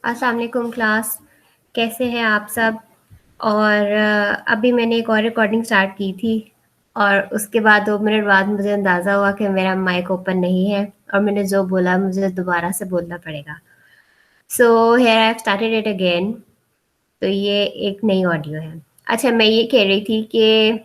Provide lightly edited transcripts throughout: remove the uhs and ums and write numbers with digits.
अस्सलाम वालेकुम क्लास, कैसे हैं आप सब? और अभी मैंने एक और रिकॉर्डिंग स्टार्ट की थी और उसके बाद 2 मिनट बाद मुझे अंदाज़ा हुआ कि मेरा माइक ओपन नहीं है और मैंने जो बोला मुझे दोबारा से बोलना पड़ेगा। So here I have started it again. तो ये एक नई ऑडियो है। अच्छा, मैं ये कह रही थी कि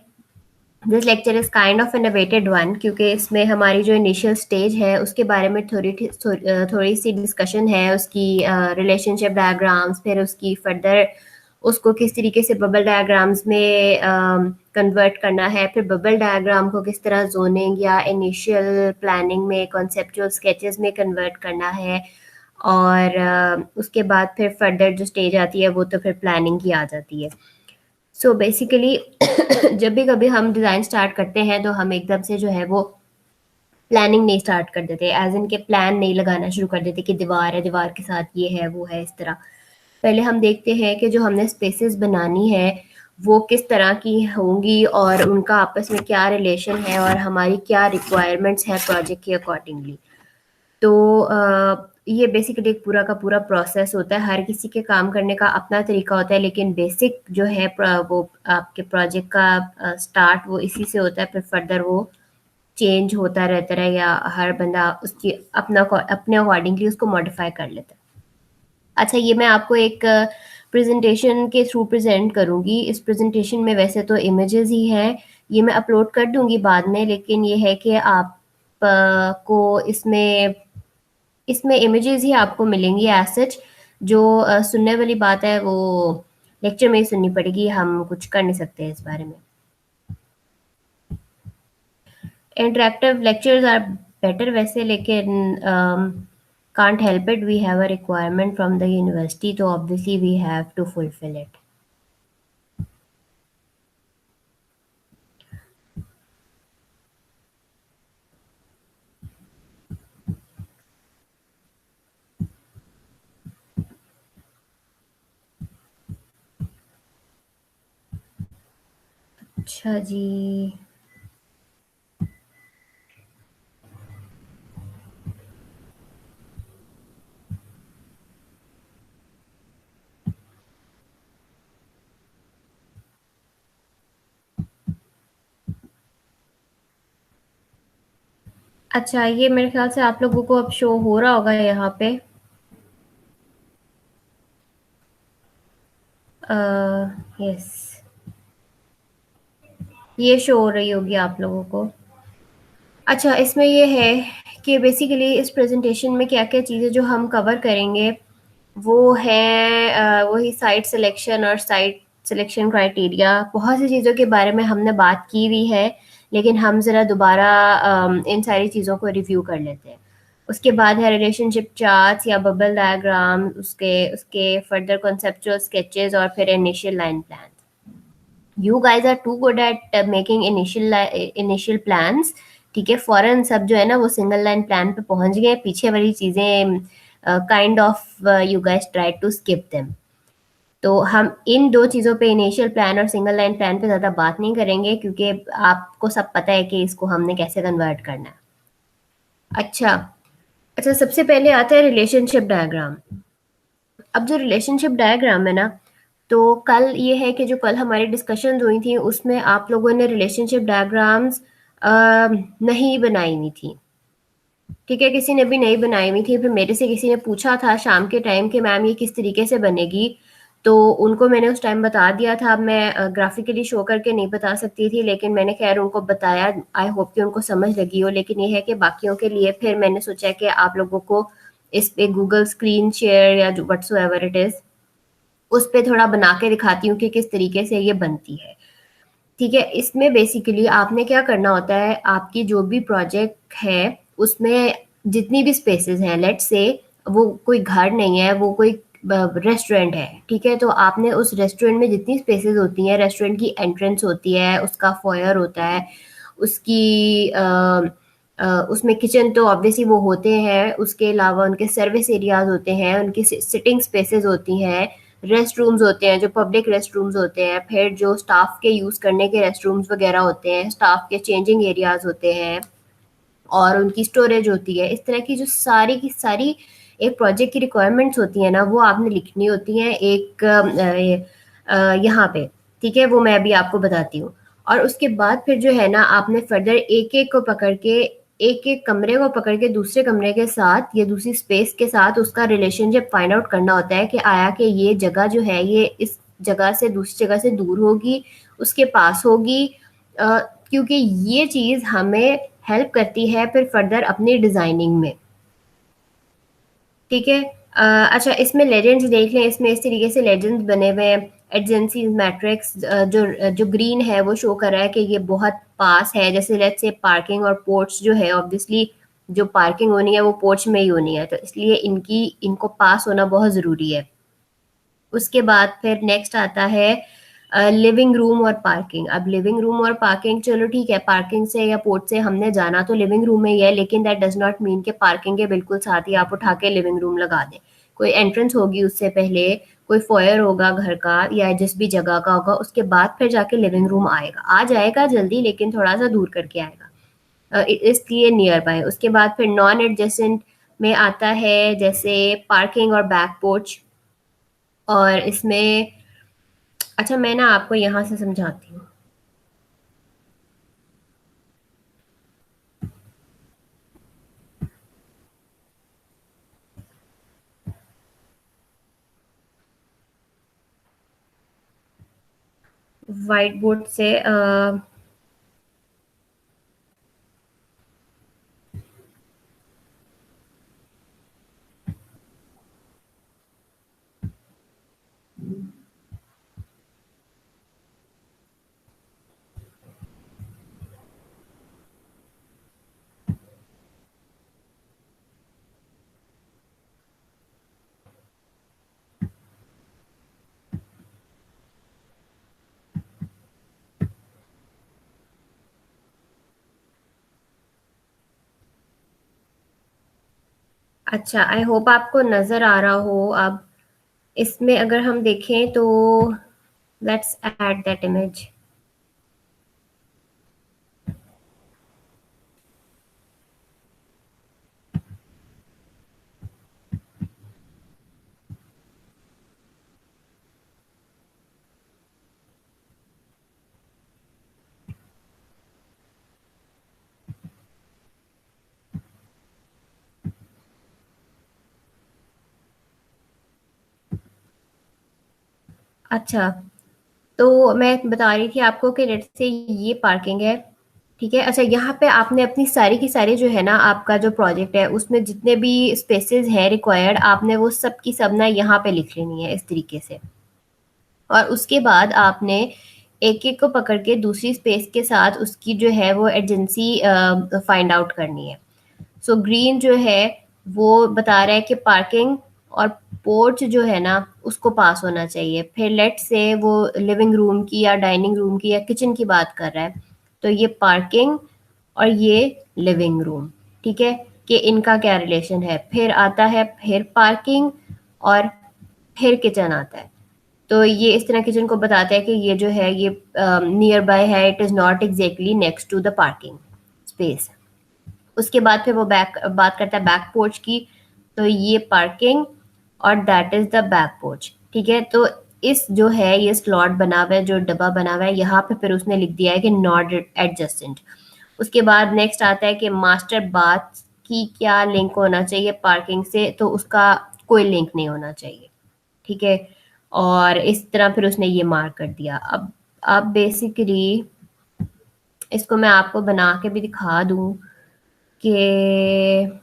this lecture is kind of innovated one, क्योंकि इसमें हमारी जो इनिशियल स्टेज है उसके बारे में थोड़ी सी डिस्कशन है, उसकी रिलेशनशिप डायग्राम्स, फिर उसकी फर्दर उसको किस तरीके से बबल डायग्राम्स में कन्वर्ट करना है, फिर बबल डायग्राम को किस तरह जोनिंग या इनिशियल प्लानिंग में कॉन्सेप्चुअल स्केचेस में कन्वर्ट करना है, और उसके बाद फिर फर्दर जो स्टेज आती है वो तो फिर प्लानिंग की आ जाती है। सो बेसिकली जब भी कभी हम डिज़ाइन स्टार्ट करते हैं तो हम एकदम से जो है वो प्लानिंग नहीं स्टार्ट कर देते, एज इनके प्लान नहीं लगाना शुरू कर देते कि दीवार है, दीवार के साथ ये है वो है, इस तरह। पहले हम देखते हैं कि जो हमने स्पेसेस बनानी है वो किस तरह की होंगी और उनका आपस में क्या रिलेशन है और हमारी क्या रिक्वायरमेंट्स हैं प्रोजेक्ट के अकॉर्डिंगली। तो ये बेसिकली एक पूरा का पूरा प्रोसेस होता है, हर किसी के काम करने का अपना तरीका होता है, लेकिन बेसिक जो है वो आपके प्रोजेक्ट का स्टार्ट वो इसी से होता है, फिर फर्दर वो चेंज होता रहता है या हर बंदा उसकी अपने अकॉर्डिंगली उसको मॉडिफाई कर लेता है। अच्छा, ये मैं आपको एक प्रेजेंटेशन के थ्रू प्रेजेंट करूंगी। इस प्रेजेंटेशन में वैसे तो इमेजेस ही हैं, ये मैं अपलोड कर दूंगी बाद में, लेकिन ये है कि आप को इसमें इसमें इमेजेस ही आपको मिलेंगी एज सच। जो सुनने वाली बात है वो लेक्चर में ही सुननी पड़ेगी, हम कुछ कर नहीं सकते इस बारे में। इंटरेक्टिव लेक्चर्स आर बेटर वैसे, लेकिन can't help it, we have a requirement from the university, तो obviously we have to fulfil it. अच्छा जी। अच्छा, ये मेरे ख्याल से आप लोगों को अब शो हो रहा होगा यहाँ पे। यस, ये शो हो रही होगी आप लोगों को। अच्छा, इसमें ये है कि बेसिकली इस प्रेजेंटेशन में क्या-क्या चीज़ें जो हम कवर करेंगे वो है वही साइट सिलेक्शन और साइट सिलेक्शन क्राइटेरिया। बहुत सी चीज़ों के बारे में हमने बात की हुई है, लेकिन हम ज़रा दोबारा इन सारी चीज़ों को रिव्यू कर लेते हैं। उसके बाद है रिलेशनशिप चार्ट्स या बबल डायग्राम, उसके उसके फर्दर कॉन्सेप्चुअल स्केचेस और फिर initial line plan. You guys are too good at making initial plans. ठीक है, फॉरन सब जो है ना वो सिंगल लाइन प्लान पे पहुंच गए, पीछे वाली चीजें kind of you guys try to skip them. तो हम इन दो चीज़ों पे इनिशियल प्लान और सिंगल लाइन प्लान पे ज़्यादा बात नहीं करेंगे, क्योंकि आपको सब पता है कि इसको हमने कैसे कन्वर्ट करना है। अच्छा, अच्छा, सबसे पहले आता है रिलेशनशिप डायग्राम। अब जो रिलेशनशिप डायग्राम है ना, तो कल ये है कि जो कल हमारी डिस्कशन हुई थी उसमें आप लोगों ने रिलेशनशिप डायग्राम्स नहीं बनाई हुई थी। ठीक है, किसी ने भी नहीं बनाई हुई थी, फिर मेरे से किसी ने पूछा था शाम के टाइम कि मैम ये किस तरीके से बनेगी, तो उनको मैंने उस टाइम बता दिया था। अब मैं ग्राफिकली शो करके नहीं बता सकती थी, लेकिन मैंने खैर उनको बताया। आई होप कि उनको समझ लगी हो, लेकिन ये है कि बाकियों के लिए फिर मैंने सोचा कि आप लोगों को इस पे गूगल स्क्रीन शेयर या जो व्हाट्सएवर इट इज़ उस पे थोड़ा बना के दिखाती हूँ कि किस तरीके से ये बनती है। ठीक है, इसमें बेसिकली आपने क्या करना होता है, आपकी जो भी प्रोजेक्ट है उसमें जितनी भी स्पेसेस हैं, लेट्स से वो कोई घर नहीं है, वो कोई रेस्टोरेंट है। ठीक है, तो आपने उस रेस्टोरेंट में जितनी स्पेसेस होती हैं, रेस्टोरेंट की एंट्रेंस होती है, उसका फॉयर होता है, उसकी उसमें किचन तो ऑब्वियसली वो होते हैं, उसके अलावा उनके सर्विस एरियाज होते हैं, उनकी सिटिंग स्पेसेस होती हैं, रेस्ट रूम्स होते हैं जो पब्लिक रेस्ट रूम्स होते हैं, फिर जो स्टाफ के यूज़ करने के रेस्ट रूम्स वगैरह होते हैं, स्टाफ के चेंजिंग एरियाज होते हैं और उनकी स्टोरेज होती है। इस तरह की जो सारी की सारी एक प्रोजेक्ट की रिक्वायरमेंट्स होती है ना, वो आपने लिखनी होती हैं एक यहाँ पे। ठीक है, वो मैं अभी आपको बताती हूँ। और उसके बाद फिर जो है ना, आपने फर्दर एक एक को पकड़ के, एक एक कमरे को पकड़ के दूसरे कमरे के साथ या दूसरी स्पेस के साथ उसका रिलेशनशिप फाइंड आउट करना होता है कि आया कि ये जगह जो है ये इस जगह से दूसरी जगह से दूर होगी, उसके पास होगी, क्योंकि ये चीज़ हमें हेल्प करती है फिर फर्दर अपनी डिज़ाइनिंग में। ठीक है। अच्छा, इसमें लेजेंड्स देख लें, इसमें इस तरीके से लेजेंड्स बने हुए हैं। एडजेंसी मैट्रिक्स जो जो ग्रीन है वो शो कर रहा है कि ये बहुत पास है। जैसे लेट्स से पार्किंग और पोर्च जो है, ऑब्वियसली जो पार्किंग होनी है वो पोर्च में ही होनी है, तो इसलिए इनको पास होना बहुत ज़रूरी है। उसके बाद फिर नेक्स्ट आता है लिविंग रूम और पार्किंग। अब लिविंग रूम और पार्किंग, चलो ठीक है, पार्किंग से या पोर्ट से हमने जाना तो लिविंग रूम में ही है, लेकिन दैट डज नॉट मीन कि पार्किंग के बिल्कुल साथ ही आप उठा के लिविंग रूम लगा दें। कोई एंट्रेंस होगी उससे पहले, कोई फोयर होगा घर का या जिस भी जगह का होगा, उसके बाद फिर जाके लिविंग रूम आएगा। आ जाएगा जल्दी, लेकिन थोड़ा सा दूर करके आएगा, इसलिए नियर बाय। उसके बाद फिर नॉन एडजेसेंट में आता है जैसे पार्किंग और बैक पोर्च। और इसमें, अच्छा मैं ना आपको यहाँ से समझाती हूँ। व्हाइट बोर्ड से अच्छा, आई होप आपको नजर आ रहा हो। अब इसमें अगर हम देखें तो लेट्स ऐड दैट इमेज। अच्छा, तो मैं बता रही थी आपको कि लेट्स से ये पार्किंग है। ठीक है। अच्छा, यहाँ पे आपने अपनी सारी की सारी जो है ना, आपका जो प्रोजेक्ट है उसमें जितने भी स्पेसेस हैं रिक्वायर्ड, आपने वो सब की सब ना यहाँ पे लिख लेनी है इस तरीके से। और उसके बाद आपने एक एक को पकड़ के दूसरी स्पेस के साथ उसकी जो है वो एजेंसी फाइंड आउट करनी है। सो ग्रीन जो है वो बता रहा है कि पार्किंग और पोर्च जो है ना उसको पास होना चाहिए। फिर लेट से वो लिविंग रूम की या डाइनिंग रूम की या किचन की बात कर रहा है, तो ये पार्किंग और ये लिविंग रूम। ठीक है, कि इनका क्या रिलेशन है। फिर आता है फिर पार्किंग और फिर किचन आता है। तो ये इस तरह किचन को बताता है कि ये जो है ये नियर बाय है, it is not exactly next to the parking space. उसके बाद फिर वो बैक बात करता है बैक पोर्च की, तो ये पार्किंग और that is the back porch. ठीक है, तो इस जो है ये स्लॉट बना हुआ है, जो डब्बा बना हुआ है, यहाँ पे फिर उसने लिख दिया है कि नॉट एडजस्टेंट। उसके बाद नेक्स्ट आता है कि मास्टर बाथ की क्या लिंक होना चाहिए पार्किंग से, तो उसका कोई लिंक नहीं होना चाहिए। ठीक है, और इस तरह फिर उसने ये मार्क कर दिया। अब बेसिकली इसको मैं आपको बना के भी दिखा दूं कि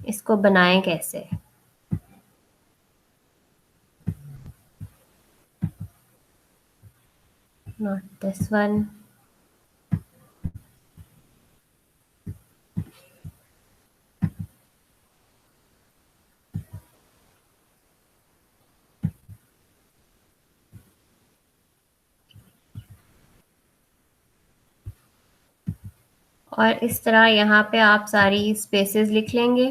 इसको बनाएं कैसे। Not this one. और इस तरह यहाँ पे आप सारी स्पेसेस लिख लेंगे।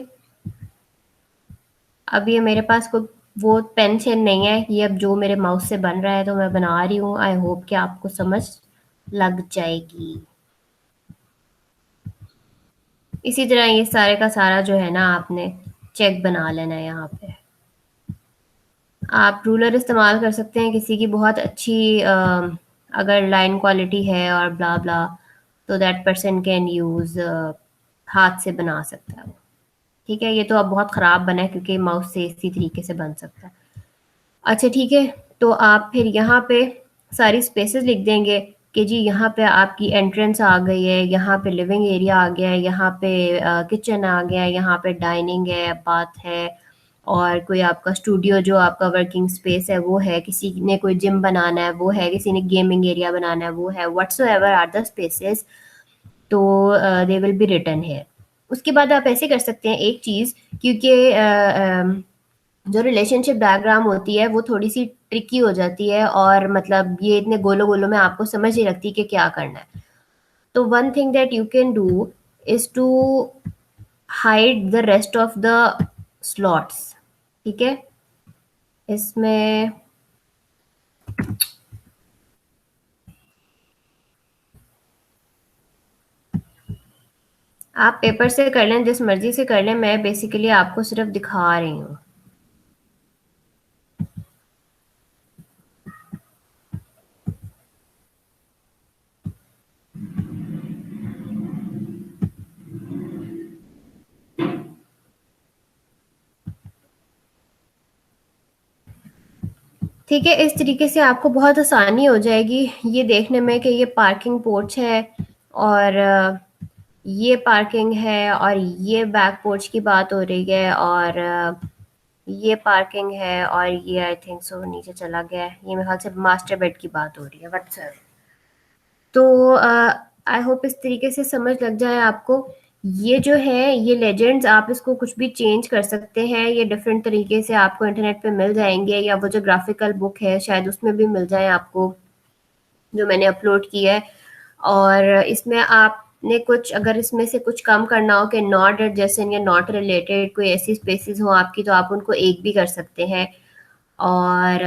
अब ये मेरे पास कोई वो पेन शेन नहीं है, ये अब जो मेरे माउस से बन रहा है तो मैं बना रही हूँ। आई होप कि आपको समझ लग जाएगी। इसी तरह ये सारे का सारा जो है ना आपने चेक बना लेना है यहाँ पे। आप रूलर इस्तेमाल कर सकते हैं किसी की बहुत अच्छी अगर लाइन क्वालिटी है और ब्ला ब्ला, तो दैट पर्सन कैन यूज़ हाथ से बना सकता है वो। ठीक है, ये तो अब बहुत ख़राब बना है क्योंकि माउस से इसी तरीके से बन सकता है। अच्छा ठीक है, तो आप फिर यहाँ पे सारी स्पेसेस लिख देंगे कि जी यहाँ पे आपकी एंट्रेंस आ गई है, यहाँ पे लिविंग एरिया आ गया है, यहाँ पे किचन आ गया है, यहाँ पे डाइनिंग है, बाथ है, और कोई आपका स्टूडियो जो आपका वर्किंग स्पेस है वो है, किसी ने कोई जिम बनाना है वो है, किसी ने गेमिंग एरिया बनाना है वो है, व्हाट्सोएवर आर द स्पेसेस, तो they will be written here. उसके बाद आप ऐसे कर सकते हैं एक चीज़, क्योंकि जो रिलेशनशिप डायग्राम होती है वो थोड़ी सी ट्रिकी हो जाती है और मतलब ये इतने गोलों गोलों में आपको समझ नहीं लगती कि क्या करना है। तो one thing that you can do is to hide the rest of the slots. ठीक है, इसमें आप पेपर से कर लें, जिस मर्जी से कर लें, मैं बेसिकली आपको सिर्फ दिखा रही हूँ। ठीक है, इस तरीके से आपको बहुत आसानी हो जाएगी ये देखने में कि ये पार्किंग पोर्च है और ये पार्किंग है और ये बैक पोर्च की बात हो रही है और ये पार्किंग है और ये आई थिंक सो नीचे चला गया है, ये मेरे ख्याल से मास्टर बेड की बात हो रही है व्हाट्सएप। तो आई होप इस तरीके से समझ लग जाए आपको। ये जो है ये लेजेंड्स आप इसको कुछ भी चेंज कर सकते हैं, ये डिफरेंट तरीके से आपको इंटरनेट पे मिल जाएंगे, या वो जो ग्राफिकल बुक है शायद उसमें भी मिल जाए आपको, जो मैंने अपलोड की है। और इसमें आपने कुछ अगर इसमें से कुछ कम करना हो कि नॉट एडजेसेंट या नॉट रिलेटेड कोई ऐसी स्पेसेस हो आपकी, तो आप उनको एक भी कर सकते हैं। और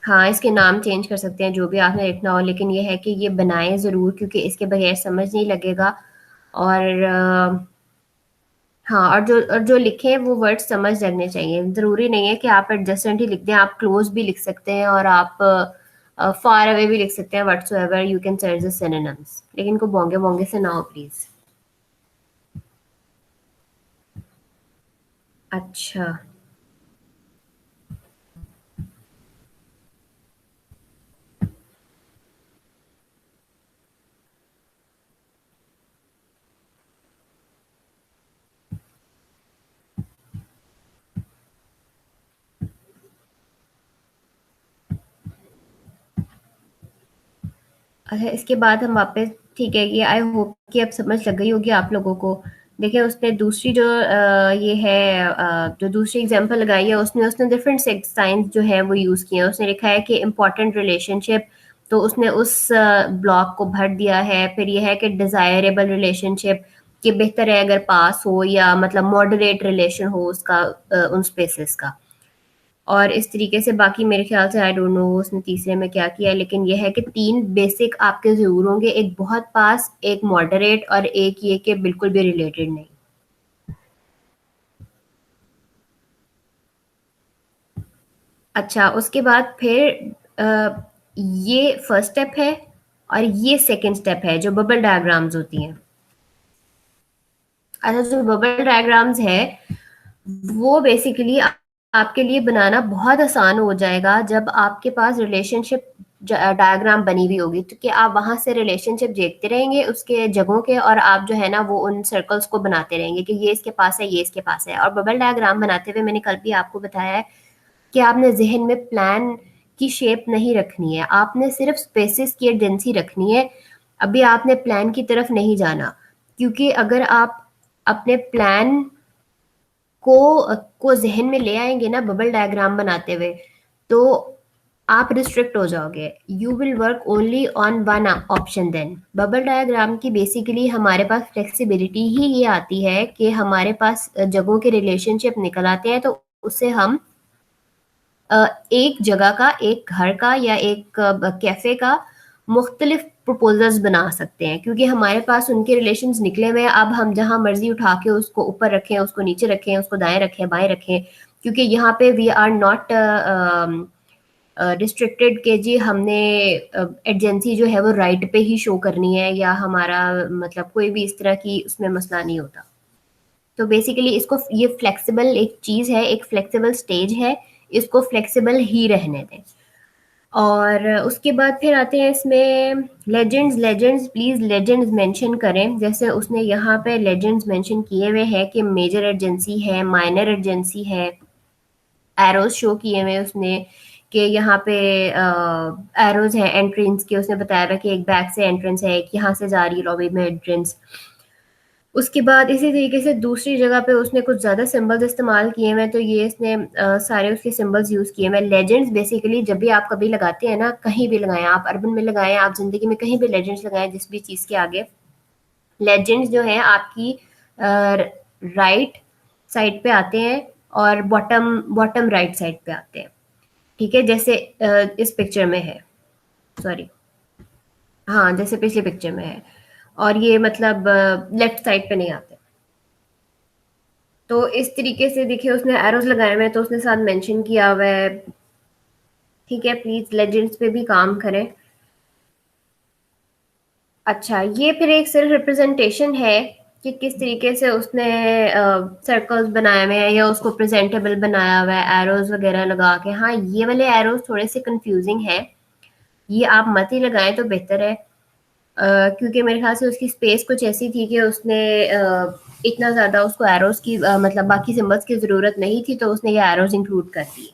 हाँ, इसके नाम चेंज कर सकते हैं जो भी आपने लिखना हो, लेकिन ये है कि ये बनाएं ज़रूर क्योंकि इसके बगैर समझ नहीं लगेगा। और हाँ, और जो लिखें वो वर्ड समझ लगने चाहिए। ज़रूरी नहीं है कि आप एडजेसेंट ही लिख दें, आप क्लोज भी लिख सकते हैं और आप फार अवे भी लिख सकते हैं। Whatsoever you can search the synonyms, लेकिन इनको बोंगे बोंगे से ना हो प्लीज़। अच्छा, अच्छा इसके बाद हम वापस, ठीक है, ये आई होप कि अब समझ लग गई होगी आप लोगों को। देखिए उसने दूसरी जो ये है जो दूसरी एग्जांपल लगाई है उसमें उसने डिफरेंट साइंस जो है वो यूज़ किए हैं। उसने लिखा है कि इम्पॉर्टेंट रिलेशनशिप, तो उसने उस ब्लॉक को भर दिया है। फिर ये है कि डिज़ायरेबल रिलेशनशिप, कि बेहतर है अगर पास हो या मतलब मॉडरेट रिलेशन हो उसका उन स्पेसेस का। और इस तरीके से बाकी मेरे ख्याल से आई डोंट नो उसने तीसरे में क्या किया है, लेकिन ये है कि 3 बेसिक आपके ज़रूर होंगे, एक बहुत पास, एक मॉडरेट और एक ये कि बिल्कुल भी रिलेटेड नहीं। अच्छा, उसके बाद फिर ये फर्स्ट स्टेप है और ये सेकंड स्टेप है जो बबल डायग्राम्स होती हैं। अच्छा, जो बबल डायग्राम्स है वो बेसिकली आपके लिए बनाना बहुत आसान हो जाएगा जब आपके पास रिलेशनशिप डायग्राम बनी हुई होगी, तो कि आप वहां से रिलेशनशिप देखते रहेंगे उसके जगहों के, और आप जो है ना वो उन सर्कल्स को बनाते रहेंगे कि ये इसके पास है, ये इसके पास है। और बबल डायग्राम बनाते हुए मैंने कल भी आपको बताया है कि आपने जहन में प्लान की शेप नहीं रखनी है, आपने सिर्फ स्पेसिस की डेंसिटी रखनी है। अभी आपने प्लान की तरफ नहीं जाना, क्योंकि अगर आप अपने प्लान को ज़हन में ले आएँगे ना बबल डायग्राम बनाते हुए, तो आप रिस्ट्रिक्ट हो जाओगे। You will work only on one option then. Bubble diagram की बेसिकली हमारे पास फ्लेक्सिबिलिटी ही ये आती है कि हमारे पास जगहों के रिलेशनशिप निकल आते हैं, तो उससे हम एक जगह का, एक घर का या एक कैफ़े का मुख्तलिफ प्रपोजल्स बना सकते हैं, क्योंकि हमारे पास उनके रिलेशंस निकले हुए हैं। अब हम जहाँ मर्जी उठा के उसको ऊपर रखें, उसको नीचे रखें, उसको दाएं रखें, बाएं रखें, क्योंकि यहाँ पे वी आर नॉट रिस्ट्रिक्टेड के जी हमने एजेंसी जो है वो राइट पे ही शो करनी है, या हमारा मतलब कोई भी इस तरह की उसमें मसला नहीं होता। तो बेसिकली इसको, ये फ्लेक्सिबल एक चीज़ है, एक फ्लेक्सिबल स्टेज है, इसको फ्लेक्सिबल ही रहने दें। और उसके बाद फिर आते हैं इसमें legends. Legends please legends mention करें। जैसे उसने यहाँ पे लेजेंड्स मेंशन किए हुए हैं कि मेजर एजेंसी है, माइनर एजेंसी है, एरोज शो किए हुए उसने कि यहाँ पे एरोज है एंट्रेंस के। उसने बताया हुआ कि एक बैक से एंट्रेंस है, एक यहाँ से जा रही है लॉबी में एंट्रेंस। उसके बाद इसी तरीके से दूसरी जगह पे उसने कुछ ज़्यादा सिंबल्स इस्तेमाल किए हुए हैं, तो ये इसने सारे उसके सिंबल्स यूज़ किए हुए हैं। लेजेंड्स बेसिकली जब भी आप कभी लगाते हैं ना, कहीं भी लगाएं, आप अर्बन में लगाएं, आप जिंदगी में कहीं भी लेजेंड्स लगाएं, जिस भी चीज़ के आगे लेजेंड्स जो है आपकी राइट साइड पे आते हैं और बॉटम बॉटम राइट साइड पे आते हैं। ठीक है, जैसे इस पिक्चर में है, सॉरी, हाँ जैसे पिछली पिक्चर में है, और ये मतलब लेफ्ट साइड पे नहीं आते। तो इस तरीके से देखिए उसने एरोस लगाए हुए हैं, तो उसने साथ मेंशन किया हुआ है। ठीक है, प्लीज लेजेंड्स पे भी काम करें। अच्छा, ये फिर एक सिर्फ रिप्रेजेंटेशन है कि किस तरीके से उसने सर्कल्स बनाए हुए हैं या उसको प्रेजेंटेबल बनाया हुआ है एरोज वगैरह लगा के। हाँ, ये वाले एरोज थोड़े से कंफ्यूजिंग है, ये आप मत ही लगाएं तो बेहतर है। क्योंकि मेरे ख्याल से उसकी स्पेस कुछ ऐसी थी कि उसने इतना ज़्यादा उसको एरोज की मतलब बाकी सिंबल्स की ज़रूरत नहीं थी, तो उसने ये एरोज इंक्लूड कर दिए।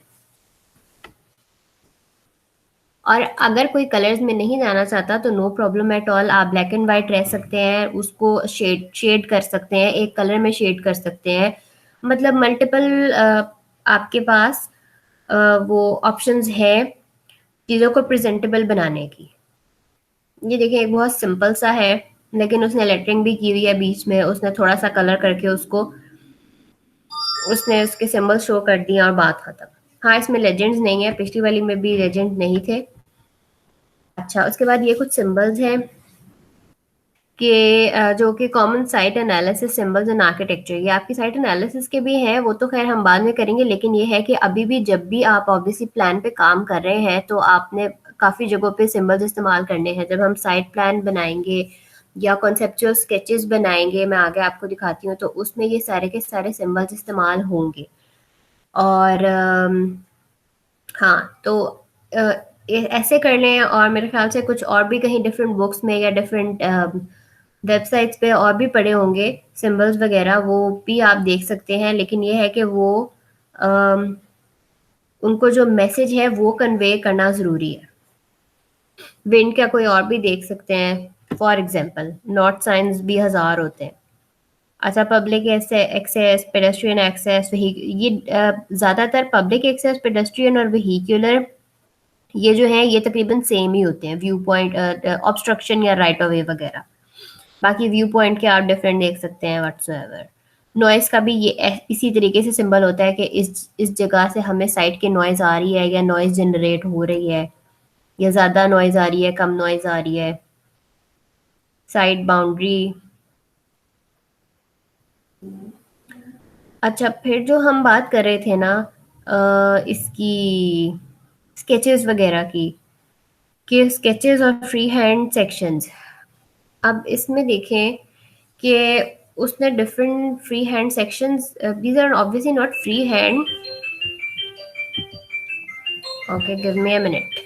और अगर कोई कलर्स में नहीं जाना चाहता तो नो प्रॉब्लम एट ऑल, आप ब्लैक एंड वाइट रह सकते हैं, उसको शेड शेड कर सकते हैं, एक कलर में शेड कर सकते हैं। मतलब मल्टीपल आपके पास वो ऑप्शंस है चीज़ों को प्रेजेंटेबल बनाने की। ये देखिए एक बहुत सिंपल सा है, लेकिन उसने लेटरिंग भी की हुई है, बीच में उसने थोड़ा सा कलर करके उसको उसने उसके सिंबल शो कर दिए और बात खत्म। हाँ, इसमें लेजेंड्स नहीं है, पिछली वाली में भी लेजेंड नहीं थे। अच्छा, उसके बाद ये कुछ सिंबल्स हैं कि जो कि कॉमन साइट एनालिसिस सिंबल्स इन आर्किटेक्चर। ये आपकी साइट एनालिसिस के भी हैं, वो तो खैर हम बाद में करेंगे, लेकिन ये है कि अभी भी जब भी आप ऑब्वियसली प्लान पे काम कर रहे हैं तो आपने काफ़ी जगहों पे सिंबल्स इस्तेमाल करने हैं। जब हम साइट प्लान बनाएंगे या कॉन्सेप्चुअल स्केचेस बनाएंगे, मैं आगे आपको दिखाती हूँ, तो उसमें ये सारे के सारे सिंबल्स इस्तेमाल होंगे। और हाँ, तो ऐसे कर लें। और मेरे ख्याल से कुछ और भी कहीं डिफरेंट बुक्स में या डिफरेंट वेबसाइट्स पे और भी पड़े होंगे सिंबल्स वगैरह, वो भी आप देख सकते हैं। लेकिन ये है कि वो अम, उनको जो मैसेज है वो कन्वे करना ज़रूरी है। विंड का कोई और भी देख सकते हैं, फॉर एग्जांपल नॉट साइंस भी हज़ार होते हैं। अच्छा, पब्लिक एक्सेस, पेडेस्ट्रियन एक्सेस, ये ज़्यादातर पब्लिक एक्सेस, पेडेस्ट्रियन और व्हीक्यूलर ये जो है ये तकरीबन सेम ही होते हैं। व्यू पॉइंट, ऑब्स्ट्रक्शन या राइट ऑफ वे वगैरह। बाकी व्यू पॉइंट के आप डिफरेंट देख सकते हैं व्हाट्सएवर। नॉइस का भी ये इसी तरीके से सिंबल होता है कि इस जगह से हमें साइट की नॉइज आ रही है या नॉइज जनरेट हो रही है, या ज़्यादा नॉइज आ रही है, कम नॉइज आ रही है। Site boundary. अच्छा, फिर जो हम बात कर रहे थे ना इसकी स्केचेस वगैरह की, कि स्केचेस और फ्री हैंड सेक्शंस। अब इसमें देखें कि उसने different free hand sections, these are obviously not free hand. Okay, give me a minute.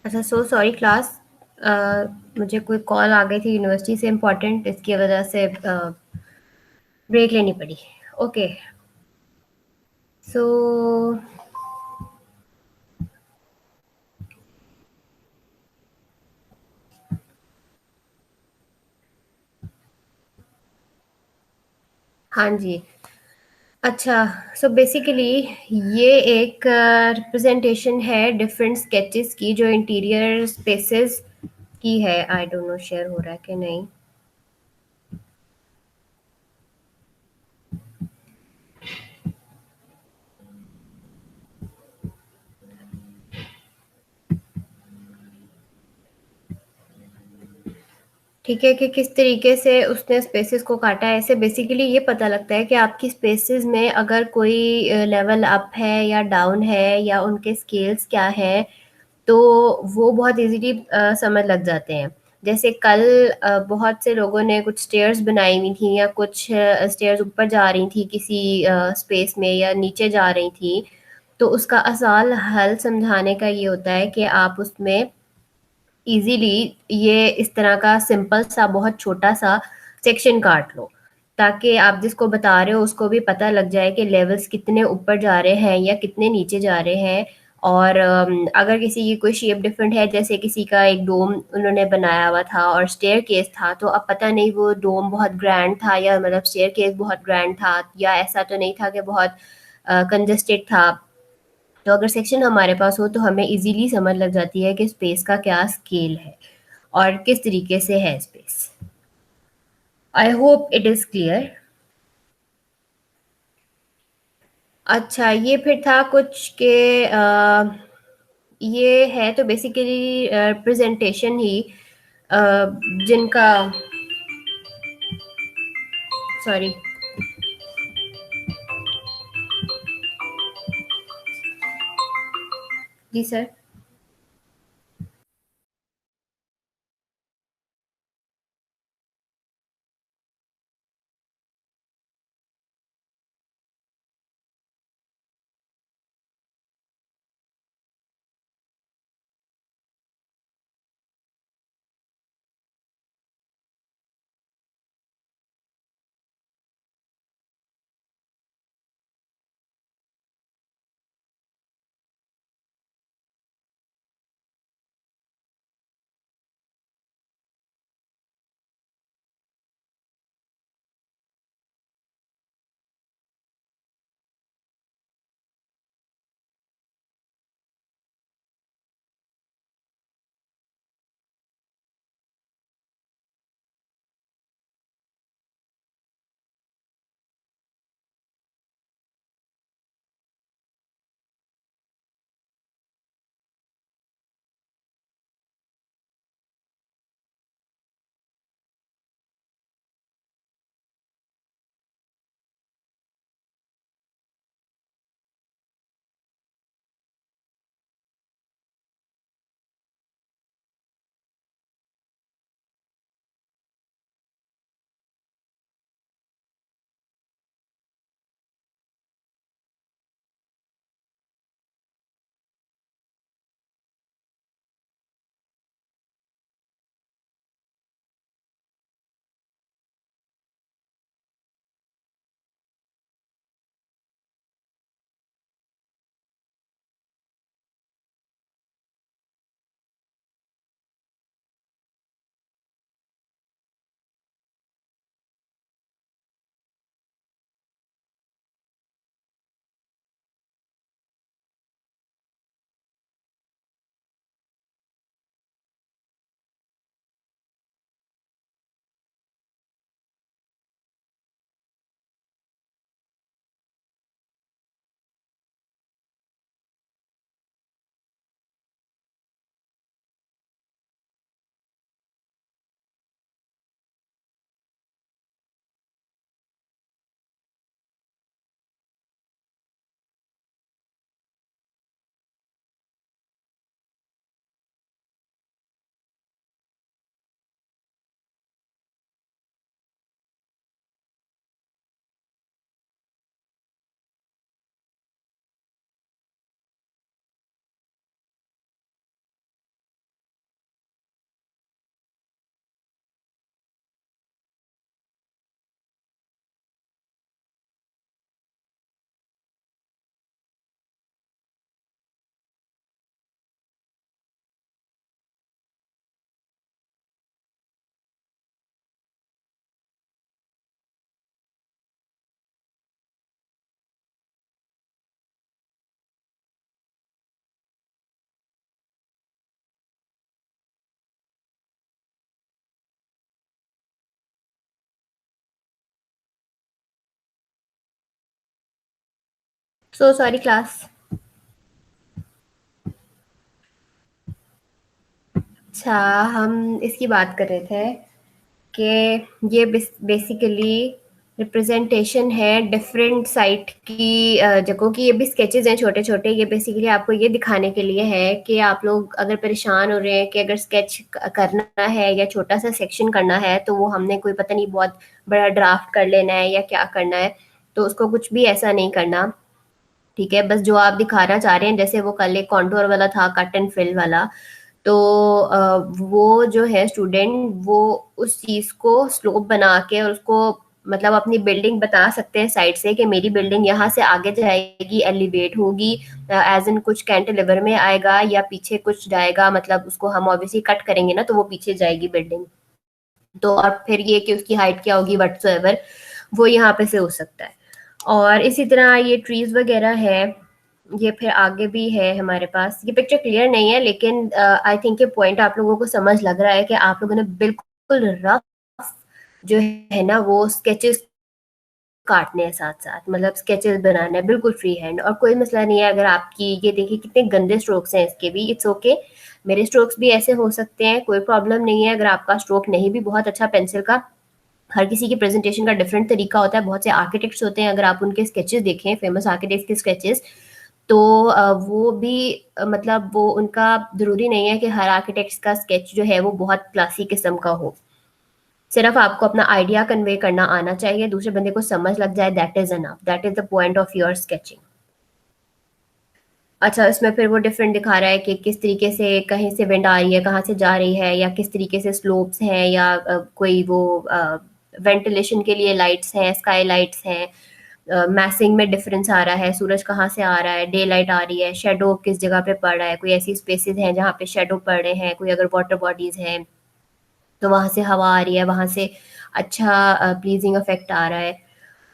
अच्छा, सो सॉरी क्लास। मुझे कोई कॉल आ गई थी यूनिवर्सिटी से इम्पोर्टेंट, इसकी वजह से ब्रेक लेनी पड़ी। ओके। सो हाँ जी। अच्छा, सो बेसिकली ये एक रिप्रेजेंटेशन है डिफरेंट स्केचेस की जो इंटीरियर स्पेसेस की है। आई डोंट नो शेयर हो रहा है कि नहीं। ठीक है, कि किस तरीके से उसने स्पेसेस को काटा है। ऐसे बेसिकली ये पता लगता है कि आपकी स्पेसेस में अगर कोई लेवल अप है या डाउन है या उनके स्केल्स क्या है, तो वो बहुत इजीली समझ लग जाते हैं। जैसे कल बहुत से लोगों ने कुछ स्टेयर्स बनाई हुई थी या कुछ स्टेयर्स ऊपर जा रही थी किसी स्पेस में या नीचे जा रही थी, तो उसका आसान हल समझाने का ये होता है कि आप उसमें इजीली ये इस तरह का सिंपल सा बहुत छोटा सा सेक्शन काट लो, ताकि आप जिसको बता रहे हो उसको भी पता लग जाए कि लेवल्स कितने ऊपर जा रहे हैं या कितने नीचे जा रहे हैं। और अगर किसी की कोई शेप डिफरेंट है, जैसे किसी का एक डोम उन्होंने बनाया हुआ था और स्टेयर केस था, तो अब पता नहीं वो डोम बहुत ग्रैंड था या मतलब स्टेयर केस बहुत ग्रैंड था, या ऐसा तो नहीं था कि बहुत कंजस्टेड था। तो अगर सेक्शन हमारे पास हो तो हमें इजीली समझ लग जाती है कि स्पेस का क्या स्केल है और किस तरीके से है space. I hope it is clear. अच्छा, ये फिर था कुछ के ये है तो बेसिकली प्रेजेंटेशन ही अ, जिनका, सॉरी। जी सर। So sorry class. अच्छा, हम इसकी बात कर रहे थे कि ये बेसिकली रिप्रेजेंटेशन है डिफरेंट साइट की जगहों की। ये भी स्केचेस हैं छोटे छोटे। ये बेसिकली आपको ये दिखाने के लिए है कि आप लोग अगर परेशान हो रहे हैं कि अगर स्केच करना है या छोटा सा सेक्शन करना है तो वो हमने कोई पता नहीं बहुत बड़ा ड्राफ्ट कर लेना है या क्या करना है, तो उसको कुछ भी ऐसा नहीं करना। ठीक है, बस जो आप दिखाना चाह रहे हैं, जैसे वो कल एक कॉन्टूर वाला था, कट एंड फिल वाला, तो वो जो है स्टूडेंट वो उस चीज को स्लोप बना के और उसको मतलब अपनी बिल्डिंग बता सकते हैं साइड से कि मेरी बिल्डिंग यहाँ से आगे जाएगी, एलिवेट होगी, एज इन कुछ कैंटिलीवर में आएगा या पीछे कुछ जाएगा, मतलब उसको हम ऑब्वियसली कट करेंगे ना तो वो पीछे जाएगी बिल्डिंग। तो और फिर ये कि उसकी हाइट क्या होगी व्हाटसोएवर, वो यहाँ पे से हो सकता है। और इसी तरह ये ट्रीज वगैरह है, ये फिर आगे भी है हमारे पास। ये पिक्चर क्लियर नहीं है लेकिन आई थिंक ये पॉइंट आप लोगों को समझ लग रहा है कि आप लोगों ने बिल्कुल रफ जो है ना वो स्केचेस काटने हैं साथ साथ, मतलब स्केचेस बनाना है बिल्कुल फ्री हैंड, और कोई मसला नहीं है अगर आपकी ये देखिए कितने गंदे स्ट्रोक्स हैं इसके भी, इट्स ओके। मेरे स्ट्रोक्स भी ऐसे हो सकते हैं, कोई प्रॉब्लम नहीं है अगर आपका स्ट्रोक नहीं भी बहुत अच्छा पेंसिल का। हर किसी की प्रेजेंटेशन का डिफरेंट तरीका होता है। बहुत से आर्किटेक्ट्स होते हैं, अगर आप उनके स्केचेस देखें, फेमस आर्किटेक्ट्स के स्केचेस, तो वो भी मतलब वो उनका ज़रूरी नहीं है कि हर आर्किटेक्ट्स का स्केच जो है वो बहुत क्लासी किस्म का हो। सिर्फ आपको अपना आइडिया कन्वे करना आना चाहिए, दूसरे बंदे को समझ लग जाए, that is enough, that is the point of your sketching. अच्छा, इसमें फिर वो डिफरेंट दिखा रहा है कि किस तरीके से कहीं से विंड आ रही है, कहाँ से जा रही है, या किस तरीके से स्लोप्स हैं, या कोई वो वेंटिलेशन के लिए लाइट्स हैं, स्काई लाइट्स हैं, मैसिंग में डिफरेंस आ रहा है, सूरज कहाँ से आ रहा है, डे लाइट आ रही है, शेडो किस जगह पे पड़ रहा है, कोई ऐसी स्पेसेस हैं जहाँ पे शेडो पड़ रहे हैं, कोई अगर वाटर बॉडीज हैं तो वहां से हवा आ रही है, वहां से अच्छा प्लीजिंग इफेक्ट आ रहा है।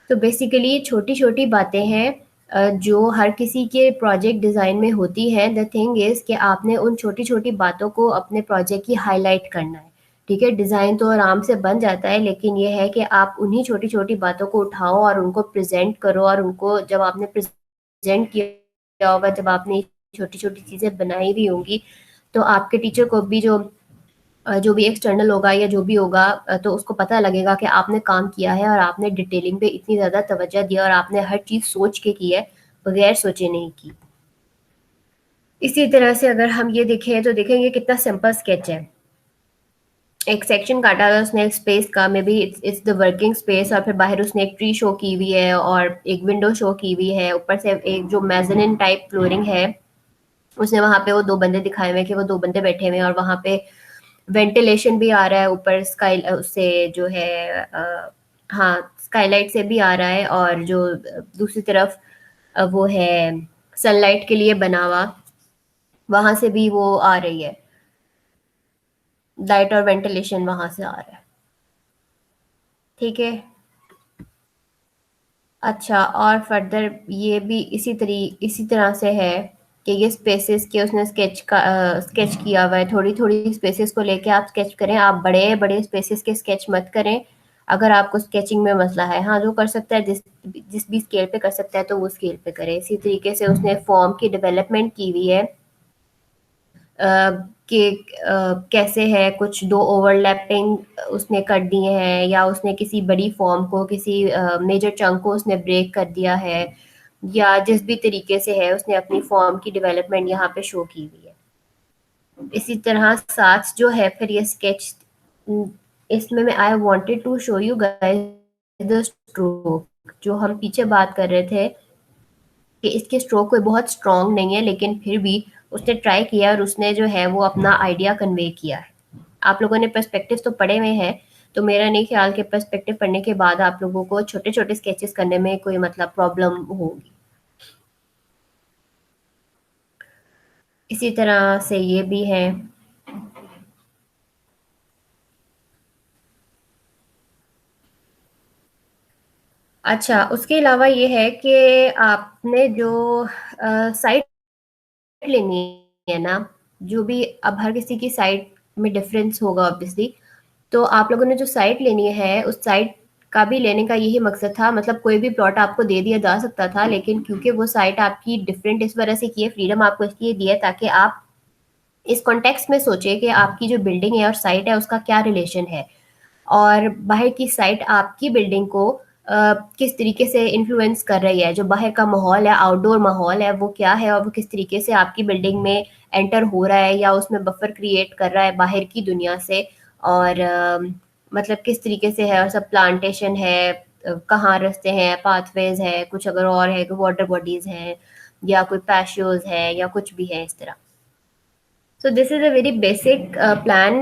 तो बेसिकली छोटी छोटी बातें हैं जो हर किसी के प्रोजेक्ट डिज़ाइन में होती है। द थिंग इज़ कि आपने उन छोटी छोटी बातों को अपने प्रोजेक्ट की हाईलाइट करना है। ठीक है, डिज़ाइन तो आराम से बन जाता है, लेकिन ये है कि आप उन्हीं छोटी छोटी बातों को उठाओ और उनको प्रेजेंट करो, और उनको जब आपने प्रेजेंट किया होगा, जब आपने छोटी छोटी चीज़ें बनाई हुई होंगी, तो आपके टीचर को भी जो भी एक्सटर्नल होगा या जो भी होगा, तो उसको पता लगेगा कि आपने काम किया है और आपने डिटेलिंग पे इतनी ज़्यादा तवज्जो दिया और आपने हर चीज़ सोच के की है, बगैर सोचे नहीं की। इसी तरह से अगर हम ये देखें तो देखेंगे कितना सिंपल स्केच है। एक सेक्शन काटा हुआ है उसने एक स्पेस का, may be it's the working space, और फिर बाहर उसने एक ट्री शो की हुई है और एक विंडो शो की हुई है, ऊपर से एक जो मेजनिन टाइप फ्लोरिंग है, उसने वहां पे वो दो बंदे दिखाए हुए हैं कि वो दो बंदे बैठे हुए हैं, और वहां पे वेंटिलेशन भी आ रहा है ऊपर स्काई उससे जो है हाँ, स्काईलाइट से भी आ रहा है, और जो दूसरी तरफ वो है सनलाइट के लिए बना हुआ, वहां से भी वो आ रही है, लाइट और वेंटिलेशन वहां से आ रहा है। ठीक है। अच्छा, और फर्दर ये भी इसी तरह से है कि ये स्पेसेस के उसने स्केच किया हुआ है, थोड़ी थोड़ी स्पेसेस को लेके आप स्केच करें, आप बड़े बड़े स्पेसेस के स्केच मत करें अगर आपको स्केचिंग में मसला है। हाँ, जो कर सकता है, जिस भी स्केल पे कर सकता है तो वो स्केल पे करे। इसी तरीके से उसने फॉर्म की डेवलपमेंट की हुई है कि कैसे है, कुछ दो ओवरलैपिंग उसने कर दिए हैं, या उसने किसी बड़ी फॉर्म को, किसी मेजर चंक को उसने ब्रेक कर दिया है, या जिस भी तरीके से है उसने अपनी फॉर्म की डेवलपमेंट यहाँ पे शो की हुई है। इसी तरह साथ जो है फिर ये स्केच, इसमें मैं I wanted to show you guys the stroke, जो हम पीछे बात कर रहे थे कि इसके स्ट्रोक कोई बहुत स्ट्रांग नहीं है, लेकिन फिर भी उसने ट्राई किया और उसने जो है वो अपना आइडिया कन्वे किया है। आप लोगों ने पर्सपेक्टिव तो पढ़े हुए हैं, तो मेरा नहीं ख्याल कि पर्सपेक्टिव पढ़ने के बाद आप लोगों को छोटे छोटे स्केचेस करने में कोई मतलब प्रॉब्लम होगी। इसी तरह से ये भी है। अच्छा, उसके अलावा ये है कि आपने जो साइट लेनी है ना, जो भी अब हर किसी की साइट में डिफरेंस होगा ऑब्वियसली, तो आप लोगों ने जो साइट लेनी है उस साइट का भी लेने का यही मकसद था, मतलब कोई भी प्लॉट आपको दे दिया जा सकता था, लेकिन क्योंकि वो साइट आपकी डिफरेंट इस वजह से की है, फ्रीडम आपको इसलिए दी है ताकि आप इस कॉन्टेक्स्ट में सोचें कि आपकी जो बिल्डिंग है और साइट है उसका क्या रिलेशन है, और बाहर की साइट आपकी बिल्डिंग को किस तरीके से इन्फ्लुएंस कर रही है, जो बाहर का माहौल है, आउटडोर माहौल है, वो क्या है और वो किस तरीके से आपकी बिल्डिंग में एंटर हो रहा है या उसमें बफर क्रिएट कर रहा है बाहर की दुनिया से, और मतलब किस तरीके से है, और सब प्लांटेशन है, कहाँ रास्ते हैं, पाथवेज है, कुछ अगर और है, वाटर बॉडीज हैं या कोई पैशियोज है या कुछ भी है इस तरह। So this is a very basic plan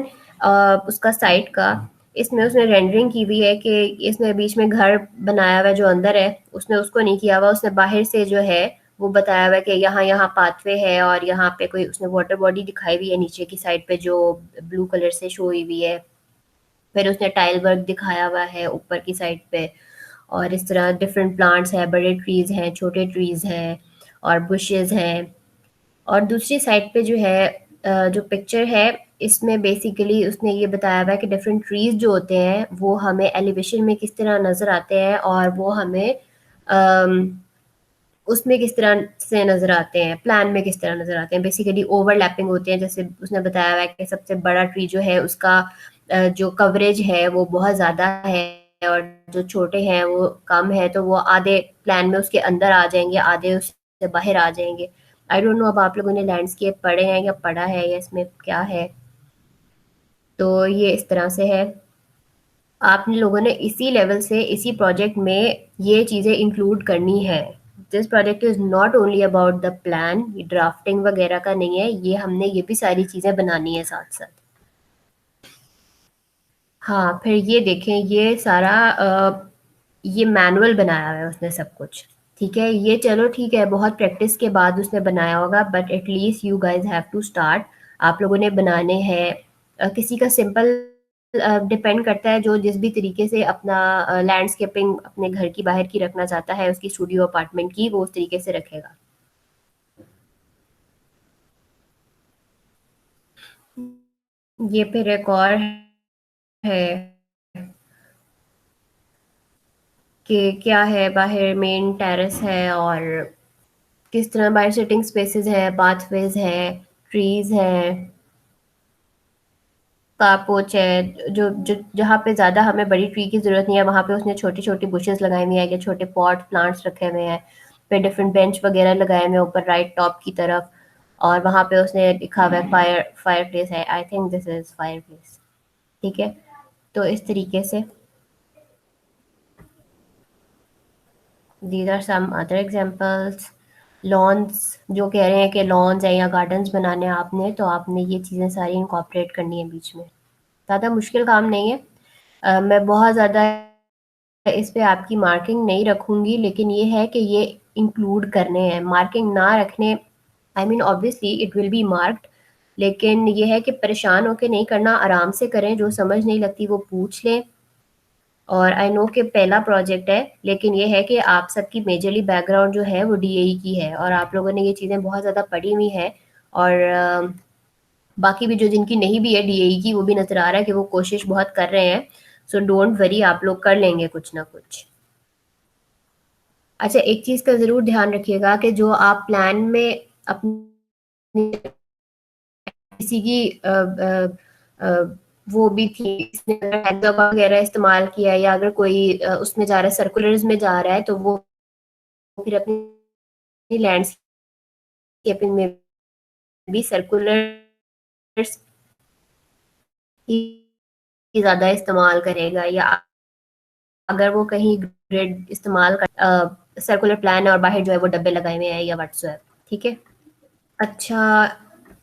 उसका साइट का। इसमें उसने रेंडरिंग की हुई है कि इसमें बीच में घर बनाया हुआ है, जो अंदर है उसने उसको नहीं किया हुआ, उसने बाहर से जो है वो बताया हुआ है कि यहाँ यहाँ पाथवे है और यहाँ पे कोई उसने वाटर बॉडी दिखाई हुई है नीचे की साइड पे जो ब्लू कलर से शो हुई हुई है। फिर उसने टाइल वर्क दिखाया हुआ है ऊपर की साइड पे, और इस तरह डिफरेंट प्लांट्स हैं, बड़े ट्रीज हैं, छोटे ट्रीज हैं और बुशेस हैं। और दूसरी साइड पे जो है जो पिक्चर है, इसमें बेसिकली उसने ये बताया हुआ है कि डिफरेंट ट्रीज जो होते हैं वो हमें एलिवेशन में किस तरह नज़र आते हैं और वो हमें उसमें किस तरह से नज़र आते हैं, प्लान में किस तरह नज़र आते हैं। बेसिकली ओवरलैपिंग होते हैं, जैसे उसने बताया हुआ है कि सबसे बड़ा ट्री जो है उसका जो कवरेज है वो बहुत ज़्यादा है और जो छोटे हैं वो कम है, तो वो आधे प्लान में उसके अंदर आ जाएंगे, आधे उससे बाहर आ जाएंगे। आई डोंट नो अब आप लोगों ने लैंडस्केप पढ़े हैं या पढ़ा है या इसमें क्या है। तो ये इस तरह से है, आपने लोगों ने इसी लेवल से इसी प्रोजेक्ट में ये चीज़ें इंक्लूड करनी है। This project is not only about the plan, ये ड्राफ्टिंग वगैरह का नहीं है, ये हमने ये भी सारी चीज़ें बनानी है साथ साथ। हाँ, फिर ये देखें, ये सारा ये मैनुअल बनाया हुआ है उसने सब कुछ। ठीक है, ये चलो ठीक है, बहुत प्रैक्टिस के बाद उसने बनाया होगा, but at least you guys have to start. आप लोगों ने बनाने हैं। किसी का सिंपल डिपेंड करता है, जो जिस भी तरीके से अपना लैंडस्केपिंग अपने घर की बाहर की रखना चाहता है, उसकी स्टूडियो अपार्टमेंट की, वो उस तरीके से रखेगा। ये फिर एक और है कि क्या है, बाहर मेन टेरेस है और किस तरह बाहर सिटिंग स्पेसेस है, पाथवेज है, ट्रीज है, कारपोच है, जो जहाँ पे ज़्यादा हमें बड़ी ट्री की ज़रूरत नहीं है वहाँ पे उसने छोटी छोटी बुशेस लगाए हुए हैं या छोटे पॉट प्लांट्स रखे हुए हैं। फिर डिफरेंट बेंच वगैरह लगाए हुए हैं ऊपर राइट टॉप की तरफ, और वहाँ पे उसने लिखा हुआ है फायर प्लेस है, I think this is fireplace. ठीक है, तो इस तरीके से these are some other examples. Lawns, जो कह रहे हैं कि लॉन्स है या गार्डन्स बनाने हैं आपने, तो आपने ये चीज़ें सारी इनकॉर्पोरेट करनी है बीच में। ज़्यादा मुश्किल काम नहीं है। मैं बहुत ज़्यादा इस पे आपकी मार्किंग नहीं रखूंगी, लेकिन ये है कि ये इंक्लूड करने हैं, मार्किंग ना रखने, I mean obviously it will be marked, लेकिन ये है कि परेशान होके नहीं करना, आराम से करें, जो समझ नहीं लगती वो पूछ लें। और आई नो कि पहला प्रोजेक्ट है, लेकिन ये है कि आप सबकी मेजरली बैकग्राउंड जो है वो डीएई की है और आप लोगों ने ये चीज़ें बहुत ज़्यादा पढ़ी हुई हैं, और बाकी भी जो जिनकी नहीं भी है डीएई की, वो भी नज़र आ रहा है कि वो कोशिश बहुत कर रहे हैं। सो डोंट वरी, आप लोग कर लेंगे कुछ ना कुछ। अच्छा, एक चीज़ का ज़रूर ध्यान रखिएगा कि जो आप प्लान में अपनी किसी की अ, वो भी थी, इसने हेक्सा वगैरह इस्तेमाल किया है, या अगर कोई उसमें जा रहा है, सर्कुलर्स में जा रहा है, तो वो फिर अपनी लैंडस्केपिंग में भी सर्कुलर्स ही ज़्यादा इस्तेमाल करेगा, या अगर वो कहीं ग्रिड इस्तेमाल कर सर्कुलर प्लान है और बाहर जो है वो डब्बे लगाए हुए हैं या व्हाट्सएप। ठीक है। अच्छा,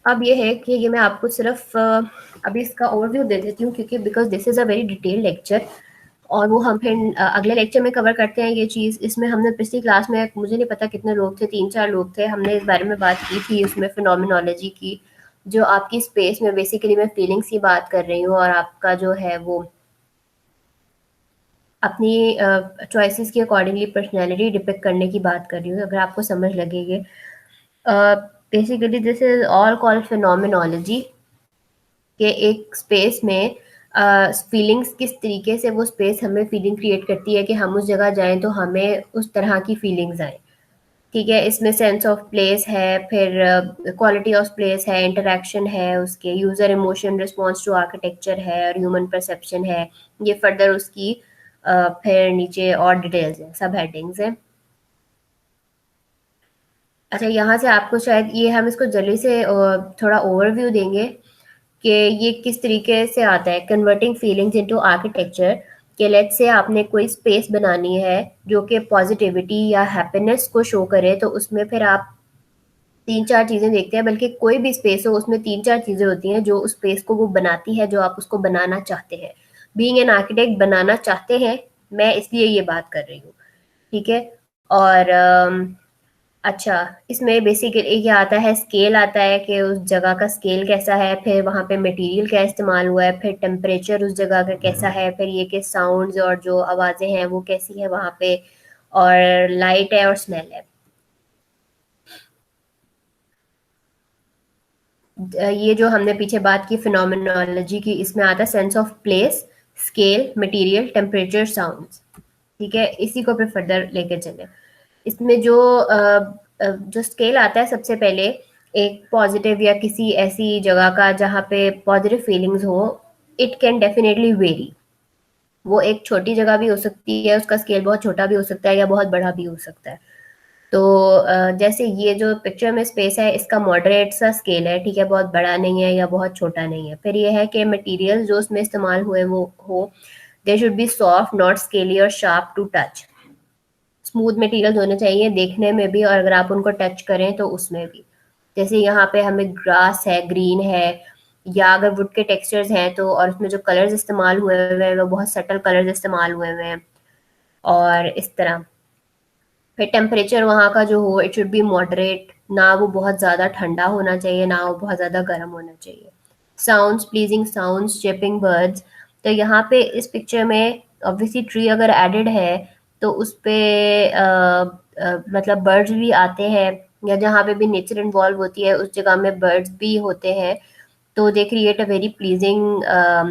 अब ये है कि ये मैं आपको सिर्फ अभी इसका ओवरव्यू दे देती हूँ, क्योंकि because this is a very detailed lecture, और वो हम फिर अगले लेक्चर में कवर करते हैं ये चीज़। इसमें हमने पिछली क्लास में, मुझे नहीं पता कितने लोग थे, 3-4 लोग थे, हमने इस बारे में बात की थी, उसमें फिनोमिनोलॉजी की, जो आपकी स्पेस में बेसिकली मैं फीलिंग्स की बात कर रही हूँ, और आपका जो है वो अपनी चॉइसेस के अकॉर्डिंगली पर्सनैलिटी डिपिक्ट करने की बात कर रही हूँ, अगर आपको समझ लगेगी। Basically this is all called phenomenology, के एक स्पेस में फीलिंग्स किस तरीके से वो स्पेस हमें फीलिंग क्रिएट करती है कि हम उस जगह जाएं तो हमें उस तरह की फीलिंग्स आए। ठीक है, इसमें सेंस ऑफ प्लेस है, फिर क्वालिटी ऑफ प्लेस है, इंटरेक्शन है, उसके user emotion response to architecture है और ह्यूमन परसेप्शन है। ये फर्दर उसकी फिर नीचे और डिटेल्स हैं, सब हेडिंग्स हैं। अच्छा, यहाँ से आपको शायद ये हम इसको जल्दी से थोड़ा ओवरव्यू देंगे कि ये किस तरीके से आता है, कन्वर्टिंग फीलिंग्स इनटू आर्किटेक्चर। कि लेट्स से आपने कोई स्पेस बनानी है जो कि पॉजिटिविटी या हैप्पीनेस को शो करे, तो उसमें फिर आप तीन चार चीजें देखते हैं, बल्कि कोई भी स्पेस हो उसमें तीन चार चीजें होती हैं जो उस स्पेस को वो बनाती है, जो आप उसको बनाना चाहते हैं। बीइंग एन आर्किटेक्ट बनाना चाहते हैं, मैं इसलिए ये बात कर रही हूँ। ठीक है। और अच्छा, इसमें बेसिकली क्या आता है, स्केल आता है कि उस जगह का स्केल कैसा है, फिर वहाँ पे मटेरियल क्या इस्तेमाल हुआ है, फिर टेम्परेचर उस जगह का कैसा है, फिर ये कि साउंड्स और जो आवाज़ें हैं वो कैसी है वहाँ पे, और लाइट है और स्मेल है। ये जो हमने पीछे बात की फिनोमिनोलॉजी की, इसमें आता है sense of place, scale, material, temperature, sounds. ठीक है, इसी को फिर फर्दर लेके चले। इसमें जो स्केल आता है, सबसे पहले एक पॉजिटिव या किसी ऐसी जगह का जहाँ पे पॉजिटिव फीलिंग्स हो, इट कैन डेफिनेटली वेरी। वो एक छोटी जगह भी हो सकती है, उसका स्केल बहुत छोटा भी हो सकता है या बहुत बड़ा भी हो सकता है। तो जैसे ये जो पिक्चर में स्पेस है, इसका मॉडरेट सा स्केल है। ठीक है, बहुत बड़ा नहीं है या बहुत छोटा नहीं है। फिर ये है कि मटेरियल जो उसमें इस्तेमाल हुए वो हो, they should be soft, not scaly और sharp to touch. Smooth material होने चाहिए देखने में भी, और अगर आप उनको टच करें तो उसमें भी। जैसे यहाँ पे हमें ग्रास है, ग्रीन है, या अगर वुड के टेक्सचर्स हैं तो, और उसमें जो कलर्स इस्तेमाल हुए हुए हैं वो बहुत सटल कलर्स इस्तेमाल हुए हुए हैं, और इस तरह। फिर टेम्परेचर वहाँ का जो हो, इट शुड बी मॉडरेट, ना वो बहुत ज़्यादा ठंडा होना चाहिए ना वो बहुत ज़्यादा गर्म होना चाहिए। Sounds, pleasing sounds, chipping birds. तो यहाँ पे इस पिक्चर में ऑब्वियसली ट्री अगर एडेड है तो उस पे मतलब बर्ड्स भी आते हैं, या जहाँ पे भी नेचर इन्वॉल्व होती है उस जगह में बर्ड्स भी होते हैं, तो they create a very pleasing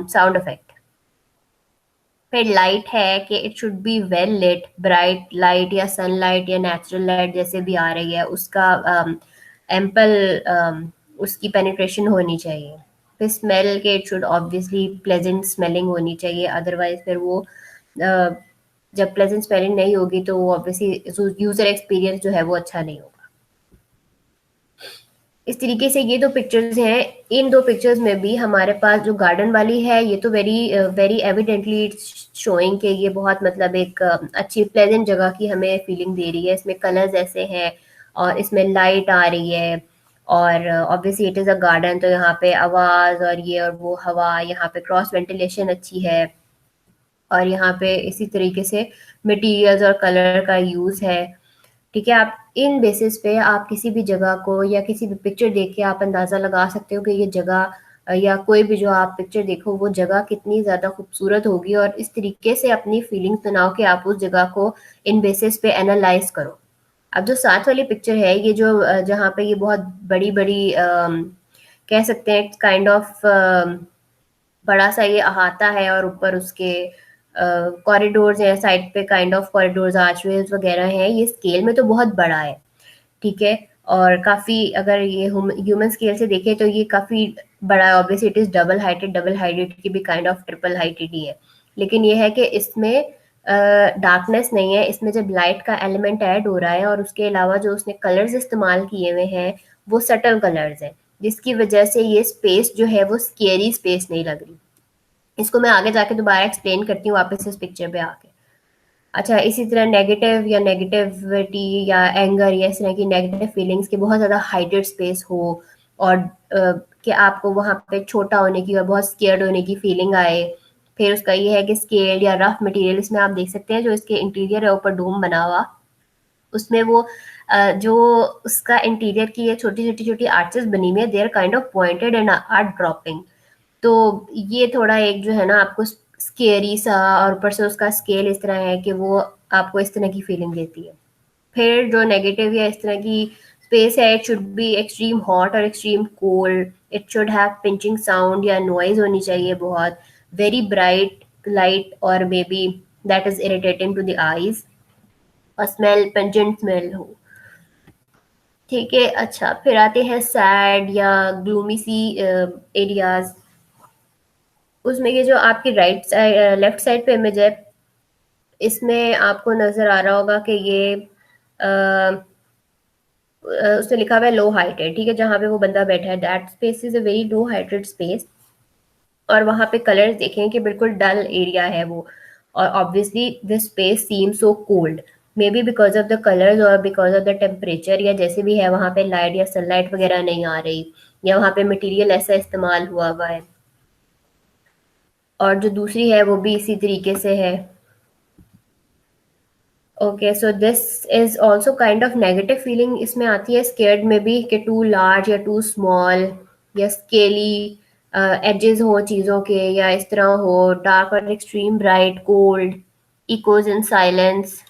sound effect. फिर लाइट है कि it should be well lit, bright light या सनलाइट या नेचुरल लाइट जैसे भी आ रही है उसका एम्पल उसकी पेनिट्रेशन होनी चाहिए। फिर स्मेल के it should obviously pleasant smelling होनी चाहिए, अदरवाइज फिर वो जब प्लेजेंट स्मेलिंग नहीं होगी तो ऑब्वियसली यूजर एक्सपीरियंस जो है वो अच्छा नहीं होगा। इस तरीके से ये दो पिक्चर्स हैं। इन दो पिक्चर्स में भी हमारे पास जो गार्डन वाली है, ये तो वेरी वेरी एविडेंटली शोइंग कि ये बहुत मतलब एक अच्छी प्लेजेंट जगह की हमें फीलिंग दे रही है। इसमें कलर्स ऐसे हैं और इसमें लाइट आ रही है, और obviously it is a garden, तो यहाँ पे आवाज़ और ये और वो हवा, यहाँ पे क्रॉस वेंटिलेशन अच्छी है, और यहाँ पे इसी तरीके से मटेरियल्स और कलर का यूज़ है। ठीक है, आप इन बेसिस पे आप किसी भी जगह को या किसी भी पिक्चर देख के आप अंदाज़ा लगा सकते हो कि ये जगह या कोई भी जो आप पिक्चर देखो वो जगह कितनी ज़्यादा खूबसूरत होगी, और इस तरीके से अपनी फीलिंग्स बनाओ कि आप उस जगह को इन बेसिस पे एनालाइज करो। अब जो साथ वाली पिक्चर है, ये जो जहाँ पे ये बहुत बड़ी बड़ी कह सकते हैं काइंड ऑफ बड़ा सा ये अहाता है, और ऊपर उसके कॉरिडोर्स हैं, साइड पे काइंड ऑफ कॉरिडोर्स, आर्चवेज वगैरह हैं। ये स्केल में तो बहुत बड़ा है। ठीक है, और काफ़ी अगर ये ह्यूमन स्केल से देखें तो ये काफ़ी बड़ा है। Obviously it is double heighted की भी काइंड ऑफ ट्रिपल हाइटेड ही है। लेकिन ये है कि इसमें डार्कनेस नहीं है, इसमें जब लाइट का एलिमेंट ऐड हो रहा है, और उसके अलावा जो उसने कलर्स इस्तेमाल किए हुए हैं वो सटल कलर्स हैं, जिसकी वजह से ये स्पेस जो है वो स्केरी स्पेस नहीं लग रही। इसको मैं आगे जाके दोबारा एक्सप्लेन करती हूँ वापस इस पिक्चर पे आके। अच्छा, इसी तरह नेगेटिव या नेगेटिविटी या एंगर या इस तरह की नेगेटिव फीलिंग्स के बहुत ज़्यादा हाइटेड स्पेस हो, और कि आपको वहाँ पे छोटा होने की और बहुत स्केयर्ड होने की फीलिंग आए। फिर उसका ये है कि स्केल या रफ मटेरियल, इसमें आप देख सकते हैं जो इसके इंटीरियर है ऊपर डोम बना हुआ, उसमें वो जो उसका इंटीरियर की ये छोटी छोटी छोटी आर्चेस बनी हुई है, they are kind of pointed and are dropping. तो ये थोड़ा एक जो है ना आपको स्केरी सा, और ऊपर से उसका स्केल इस तरह है कि वो आपको इस तरह की फीलिंग देती है। फिर जो नेगेटिव या इस तरह की स्पेस है, it should be extreme hot और extreme cold, it should have pinching sound या नॉइज होनी चाहिए बहुत, very bright light, or maybe that is irritating to the eyes, और स्मेल पेंजेंट स्मेल हो। ठीक है, अच्छा फिर आते हैं सैड या ग्लूमी सी एरियाज। उसमें ये जो आपकी राइट साइड लेफ्ट साइड पे इमेज है, इसमें आपको नजर आ रहा होगा कि ये उसने लिखा हुआ है लो हाइटेड, ठीक है, जहाँ पे वो बंदा बैठा है that space is a very low heighted space. और वहां पे कलर्स देखें कि बिल्कुल डल एरिया है वो, और obviously this space seem so cold, may be because of the colours और बिकॉज ऑफ द टेम्परेचर, या जैसे भी है वहां पे लाइट या सनलाइट वगैरह नहीं आ रही, या वहां पे मटेरियल ऐसा इस्तेमाल हुआ हुआ है। और जो दूसरी है वो भी इसी तरीके से है। Okay, so this is also kind of negative feeling इसमें आती है, स्केर्ड में भी, कि टू लार्ज या टू स्मॉल, या स्केली एजेस हो चीज़ों के, या इस तरह हो डार्क और extreme bright cold, echoes in silence,